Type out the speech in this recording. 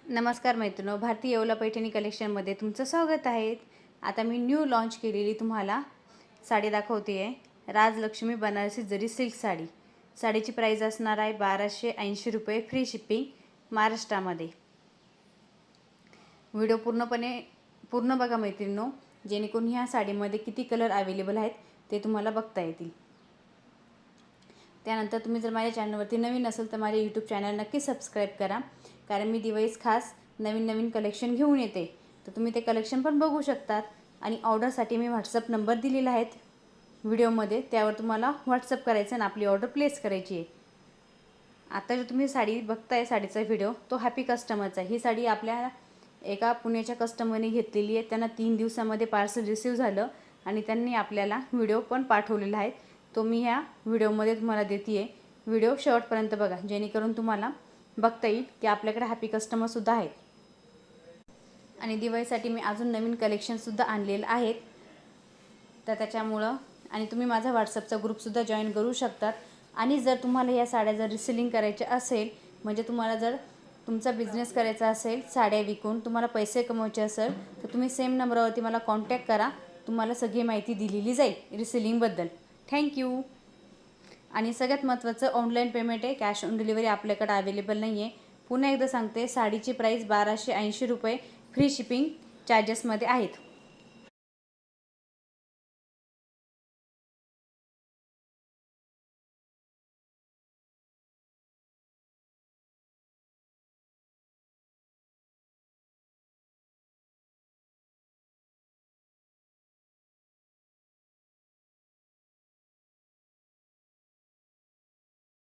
नमस्कार मैत्रिणो, भारतीय येवला पैठणी कलेक्शनमध्ये तुमचं स्वागत आहे। आता मी न्यू लॉन्च केलेली तुम्हाला साडी दाखवते आहे। राजलक्ष्मी बनारसी जरी सिल्क साडी। साडीची प्राइस असणार आहे 1280 रुपये, फ्री शिपिंग महाराष्ट्रामध्ये। व्हिडिओ पूर्ण बघा मैत्रिणो, जेणेकरून ह्या साडीमध्ये किती कलर अवेलेबल आहेत ते तुम्हाला बघता येतील। त्यानंतर तुम्ही जर माझ्या चॅनलवरती नवीन असेल तर माझे यूट्यूब चॅनल नक्की सबस्क्राइब करा, कारण मी दिवाळीस खास नवीन कलेक्शन घेऊन येते। तर तुम्ही ते कलेक्शन पण बघू शकतात। आणि ऑर्डरसाठी मी व्हॉट्सअप नंबर दिलेला आहे व्हिडिओमध्ये, त्यावर तुम्हाला व्हॉट्सअप करायचं आणि आपली ऑर्डर प्लेस करायची आहे। आता जो तुम्ही साडी बघताय, साडीचा व्हिडिओ तो हॅपी कस्टमरचा आहे। ही साडी आपल्या एका पुण्याच्या कस्टमरने घेतलेली आहे। त्यांना 3 दिवसामध्ये पार्सल रिसीव झालं आणि त्यांनी आपल्याला व्हिडिओ पण पाठवलेला आहे। तो मी ह्या व्हिडिओमध्ये तुम्हाला देते आहे। व्हिडिओ शेवटपर्यंत बघा, जेणेकरून तुम्हाला बघता येईल की आपल्याकडे हॅपी कस्टमर सुद्धा आहेत। आणि दिवाळीसाठी मी अजून नवीन कलेक्शन सुद्धा आणलेलं आहेत, तर त्याच्यामुळे आणि तुम्ही माझा व्हॉट्सअपचा ग्रुप सुद्धा जॉइन करू शकतात। आणि जर तुम्हाला या साड्या जर रिसेलिंग करायचे असेल, म्हणजे तुम्हाला जर तुमचा बिझनेस करायचा असेल, साड्या विकून तुम्हाला पैसे कमवायचे असेल, तर तुम्ही सेम नंबरवरती मला कॉन्टॅक्ट करा। तुम्हाला सगळी माहिती दिलेली जाईल रिसेलिंगबद्दल। थँक्यू। आणि सगळ्यात महत्त्वाचं ऑनलाईन पेमेंट आहे, कॅश ऑन डिलिव्हरी आपल्याकडे अवेलेबल नाही आहे। पुन्हा एकदा सांगते, साडीची प्राइस 1280 रुपये, फ्री शिपिंग चार्जेसमध्ये आहेत।